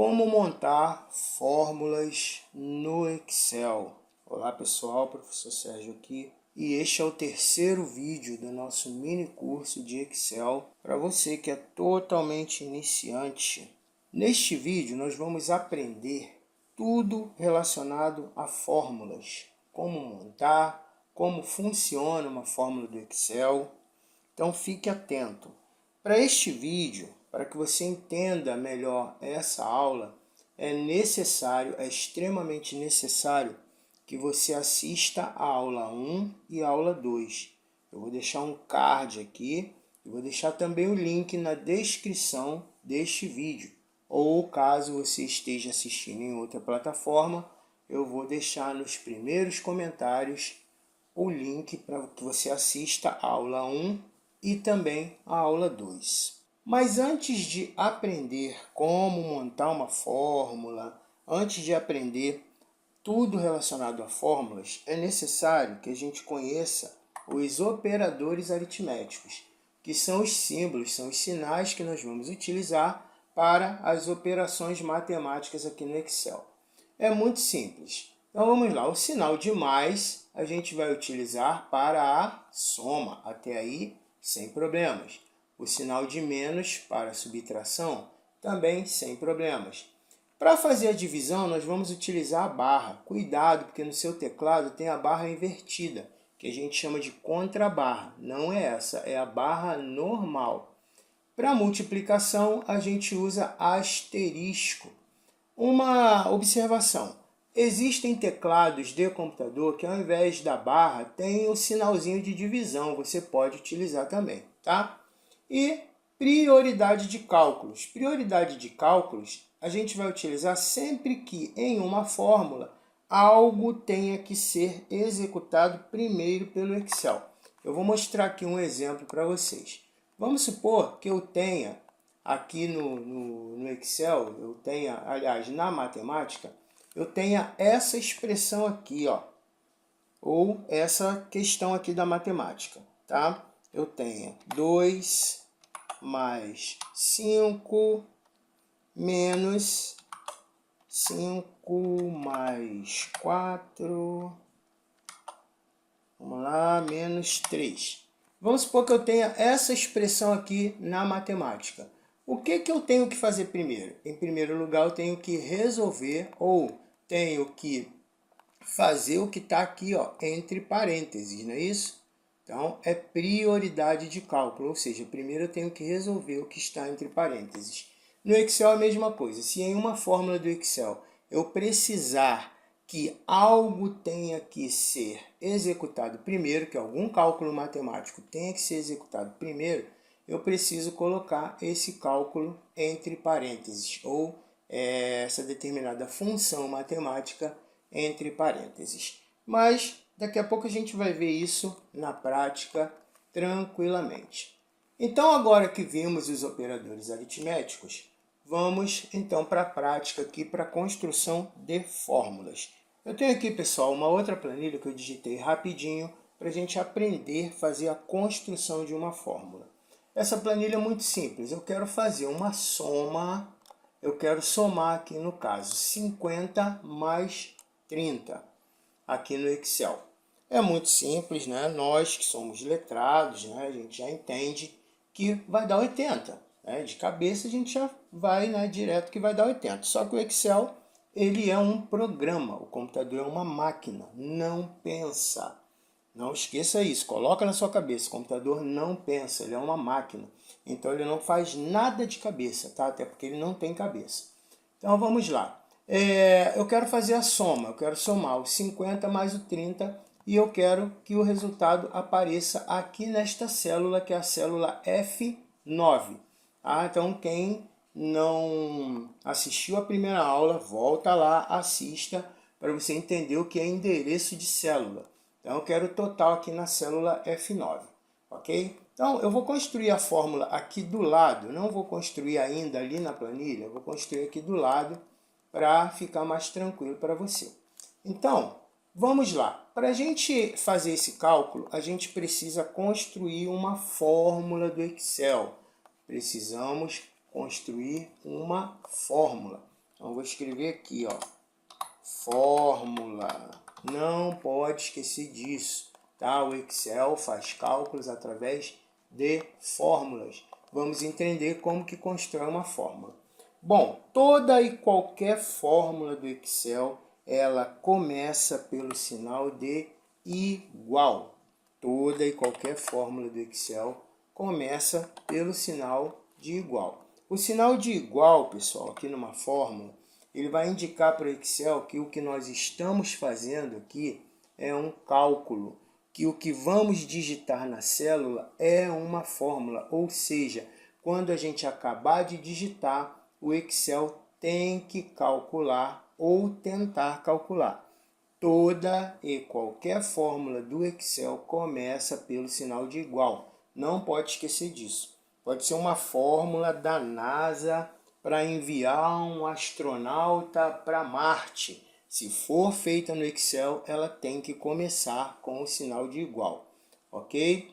Como montar fórmulas no Excel. Olá pessoal, professor Sérgio aqui. E este é o terceiro vídeo do nosso mini curso de Excel para você que é totalmente iniciante. Neste vídeo nós vamos aprender tudo relacionado a fórmulas. Como montar, como funciona uma fórmula do Excel. Então fique atento. Para este vídeo, para que você entenda melhor essa aula, é extremamente necessário que você assista a aula 1 e a aula 2. Eu vou deixar um card aqui e vou deixar também o link na descrição deste vídeo. Ou caso você esteja assistindo em outra plataforma, eu vou deixar nos primeiros comentários o link para que você assista a aula 1 e também a aula 2. Mas antes de aprender como montar uma fórmula, antes de aprender tudo relacionado a fórmulas, é necessário que a gente conheça os operadores aritméticos, que são os símbolos, são os sinais que nós vamos utilizar para as operações matemáticas aqui no Excel. É muito simples. Então vamos lá, o sinal de mais a gente vai utilizar para a soma, até aí sem problemas. O sinal de menos para a subtração, também sem problemas. Para fazer a divisão, nós vamos utilizar a barra. Cuidado, porque no seu teclado tem a barra invertida, que a gente chama de contrabarra. Não é essa, é a barra normal. Para multiplicação, a gente usa asterisco. Uma observação. Existem teclados de computador que ao invés da barra tem o sinalzinho de divisão. Você pode utilizar também, tá? E prioridade de cálculos. Prioridade de cálculos a gente vai utilizar sempre que em uma fórmula algo tenha que ser executado primeiro pelo Excel. Eu vou mostrar aqui um exemplo para vocês. Vamos supor que eu tenha aqui no Excel, eu tenha, aliás, na matemática, eu tenha essa expressão aqui, ó, ou essa questão aqui da matemática, tá? Eu tenho 2 mais 5 menos 5 mais 4, vamos lá, menos 3. Vamos supor que eu tenha essa expressão aqui na matemática. O que eu tenho que fazer primeiro? Em primeiro lugar, eu tenho que resolver ou tenho que fazer o que está aqui, ó, entre parênteses, não é isso? Então, é prioridade de cálculo, ou seja, primeiro eu tenho que resolver o que está entre parênteses. No Excel é a mesma coisa. Se em uma fórmula do Excel eu precisar que algo tenha que ser executado primeiro, que algum cálculo matemático tenha que ser executado primeiro, eu preciso colocar esse cálculo entre parênteses, ou essa determinada função matemática entre parênteses. Mas daqui a pouco a gente vai ver isso na prática tranquilamente. Então, agora que vimos os operadores aritméticos, vamos então para a prática aqui, para a construção de fórmulas. Eu tenho aqui, pessoal, uma outra planilha que eu digitei rapidinho para a gente aprender a fazer a construção de uma fórmula. Essa planilha é muito simples. Eu quero fazer uma soma, eu quero somar aqui no caso 50 mais 30 aqui no Excel. É muito simples, né? Nós que somos letrados, né? A gente já entende que vai dar 80. Né? De cabeça a gente já vai, né, direto que vai dar 80. Só que o Excel, ele é um programa, o computador é uma máquina, não pensa. Não esqueça isso, coloca na sua cabeça, o computador não pensa, ele é uma máquina. Então ele não faz nada de cabeça, tá? Até porque ele não tem cabeça. Então vamos lá. Eu quero fazer a soma, eu quero somar o 50 mais o 30 e eu quero que o resultado apareça aqui nesta célula, que é a célula F9. Então quem não assistiu a primeira aula, volta lá, assista para você entender o que é endereço de célula. Então eu quero o total aqui na célula F9, ok? Então eu vou construir a fórmula aqui do lado, não vou construir ainda ali na planilha, eu vou construir aqui do lado para ficar mais tranquilo para você. Então, vamos lá. Para a gente fazer esse cálculo, a gente precisa construir uma fórmula do Excel. Precisamos construir uma fórmula. Então, vou escrever aqui, ó, fórmula. Não pode esquecer disso, tá? O Excel faz cálculos através de fórmulas. Vamos entender como que constrói uma fórmula. Bom, toda e qualquer fórmula do Excel, ela começa pelo sinal de igual. Toda e qualquer fórmula do Excel começa pelo sinal de igual. O sinal de igual, pessoal, aqui numa fórmula, ele vai indicar para o Excel que o que nós estamos fazendo aqui é um cálculo, que o que vamos digitar na célula é uma fórmula, ou seja, quando a gente acabar de digitar, o Excel tem que calcular ou tentar calcular. Toda e qualquer fórmula do Excel começa pelo sinal de igual. Não pode esquecer disso. Pode ser uma fórmula da NASA para enviar um astronauta para Marte. Se for feita no Excel, ela tem que começar com o sinal de igual, ok?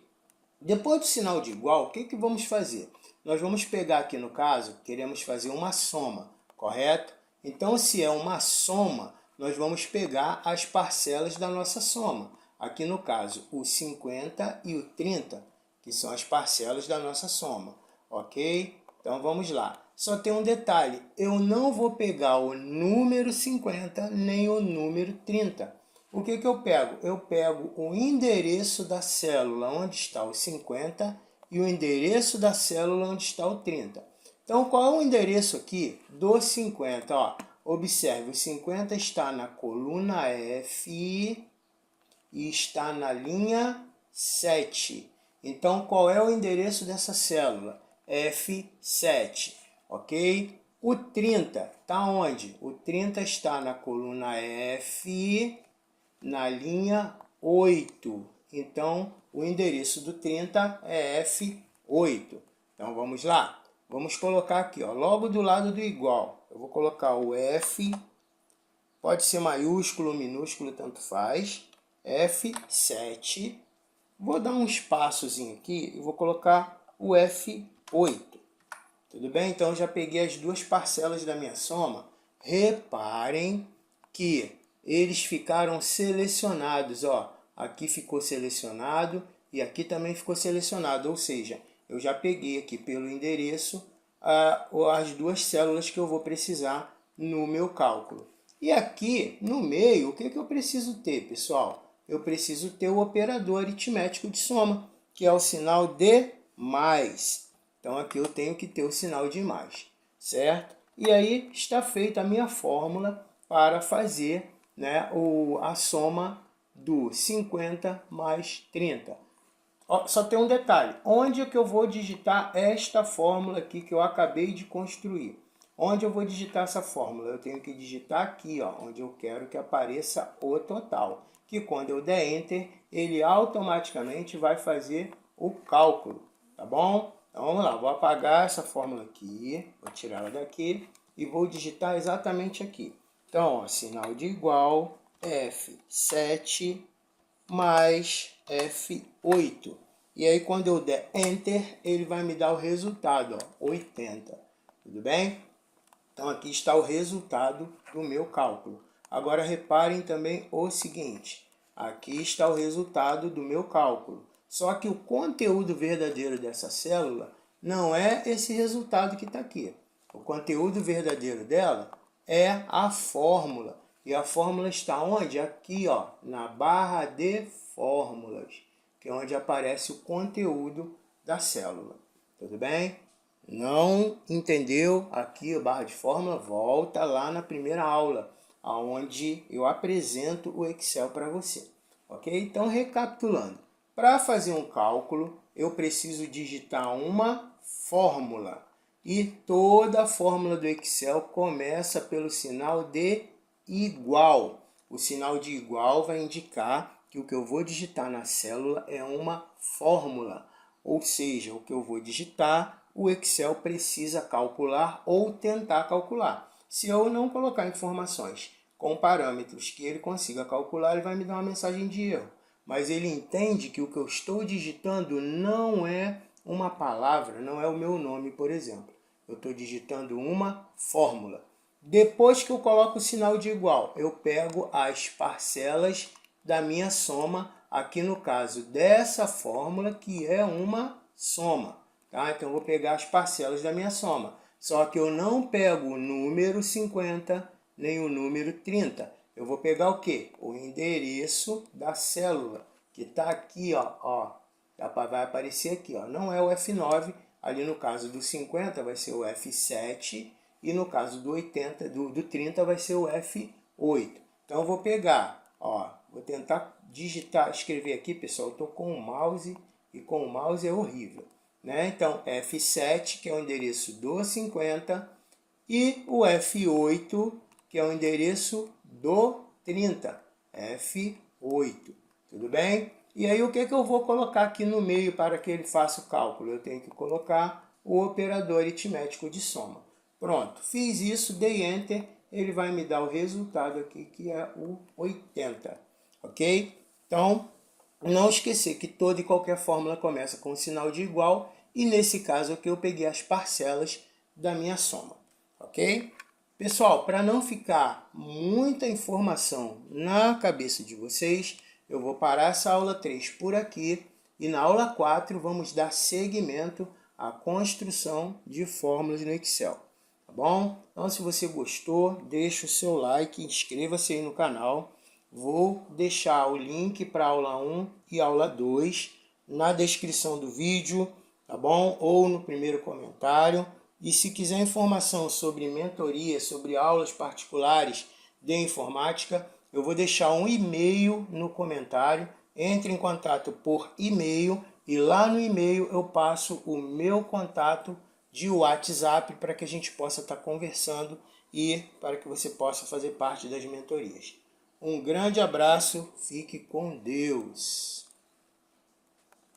Depois do sinal de igual, o que vamos fazer? Nós vamos pegar aqui no caso, queremos fazer uma soma, correto? Então, se é uma soma, nós vamos pegar as parcelas da nossa soma. Aqui no caso, o 50 e o 30, que são as parcelas da nossa soma, ok? Então, vamos lá. Só tem um detalhe, eu não vou pegar o número 50 nem o número 30. O que eu pego? Eu pego o endereço da célula onde está o 50 e o endereço da célula onde está o 30. Então, qual é o endereço aqui do 50? Ó, observe, o 50 está na coluna F e está na linha 7. Então, qual é o endereço dessa célula? F7, ok? O 30 está onde? O 30 está na coluna F, na linha 8. Então, o endereço do 30 é F8. Então, vamos lá. Vamos colocar aqui, ó, logo do lado do igual. Eu vou colocar o F, pode ser maiúsculo ou minúsculo, tanto faz. F7. Vou dar um espaçozinho aqui e vou colocar o F8. Tudo bem? Então, já peguei as duas parcelas da minha soma. Reparem que eles ficaram selecionados, ó. Aqui ficou selecionado e aqui também ficou selecionado, ou seja, eu já peguei aqui pelo endereço as duas células que eu vou precisar no meu cálculo. E aqui no meio, o que eu preciso ter, pessoal? Eu preciso ter o operador aritmético de soma, que é o sinal de mais. Então aqui eu tenho que ter o sinal de mais, certo? E aí está feita a minha fórmula para fazer, né, a soma do 50 mais 30. Só tem um detalhe, onde é que eu vou digitar esta fórmula aqui que eu acabei de construir? Onde eu vou digitar essa fórmula? Eu tenho que digitar aqui, ó, onde eu quero que apareça o total. Que quando eu der Enter, ele automaticamente vai fazer o cálculo, tá bom? Então vamos lá, vou apagar essa fórmula aqui, vou tirar ela daqui e vou digitar exatamente aqui. Então, ó, sinal de igual, F7 mais F8. E aí quando eu der Enter, ele vai me dar o resultado, ó, 80. Tudo bem? Então aqui está o resultado do meu cálculo. Agora reparem também o seguinte, aqui está o resultado do meu cálculo. Só que o conteúdo verdadeiro dessa célula não é esse resultado que está aqui. O conteúdo verdadeiro dela é a fórmula. E a fórmula está onde? Aqui, ó, na barra de fórmulas, que é onde aparece o conteúdo da célula. Tudo bem? Não entendeu aqui a barra de fórmula? Volta lá na primeira aula, onde eu apresento o Excel para você. Ok? Então, recapitulando. Para fazer um cálculo, eu preciso digitar uma fórmula. E toda a fórmula do Excel começa pelo sinal de igual. O sinal de igual vai indicar que o que eu vou digitar na célula é uma fórmula. Ou seja, o que eu vou digitar, o Excel precisa calcular ou tentar calcular. Se eu não colocar informações com parâmetros que ele consiga calcular, ele vai me dar uma mensagem de erro. Mas ele entende que o que eu estou digitando não é uma palavra, não é o meu nome, por exemplo. Eu estou digitando uma fórmula. Depois que eu coloco o sinal de igual, eu pego as parcelas da minha soma, aqui no caso dessa fórmula, que é uma soma. Tá? Então, eu vou pegar as parcelas da minha soma. Só que eu não pego o número 50, nem o número 30. Eu vou pegar o quê? O endereço da célula, que está aqui, ó. Vai aparecer aqui, ó. Não é o F9, ali no caso do 50 vai ser o F7, e no caso do 80, do 30 vai ser o F8. Então eu vou pegar, ó, vou tentar digitar, escrever aqui, pessoal, eu estou com o mouse, e com o mouse é horrível, né? Então F7, que é o endereço do 50, e o F8, que é o endereço do 30, F8, tudo bem? E aí o que eu vou colocar aqui no meio para que ele faça o cálculo? Eu tenho que colocar o operador aritmético de soma. Pronto, fiz isso, dei Enter, ele vai me dar o resultado aqui, que é o 80, ok? Então, não esquecer que toda e qualquer fórmula começa com o sinal de igual, e nesse caso aqui eu peguei as parcelas da minha soma, ok? Pessoal, para não ficar muita informação na cabeça de vocês, eu vou parar essa aula 3 por aqui, e na aula 4 vamos dar seguimento à construção de fórmulas no Excel. Tá bom? Então, se você gostou, deixa o seu like, inscreva-se aí no canal. Vou deixar o link para a aula 1 e aula 2 na descrição do vídeo, tá bom? Ou no primeiro comentário. E se quiser informação sobre mentoria, sobre aulas particulares de informática, eu vou deixar um e-mail no comentário. Entre em contato por e-mail e lá no e-mail eu passo o meu contato de WhatsApp para que a gente possa estar conversando e para que você possa fazer parte das mentorias. Um grande abraço, fique com Deus!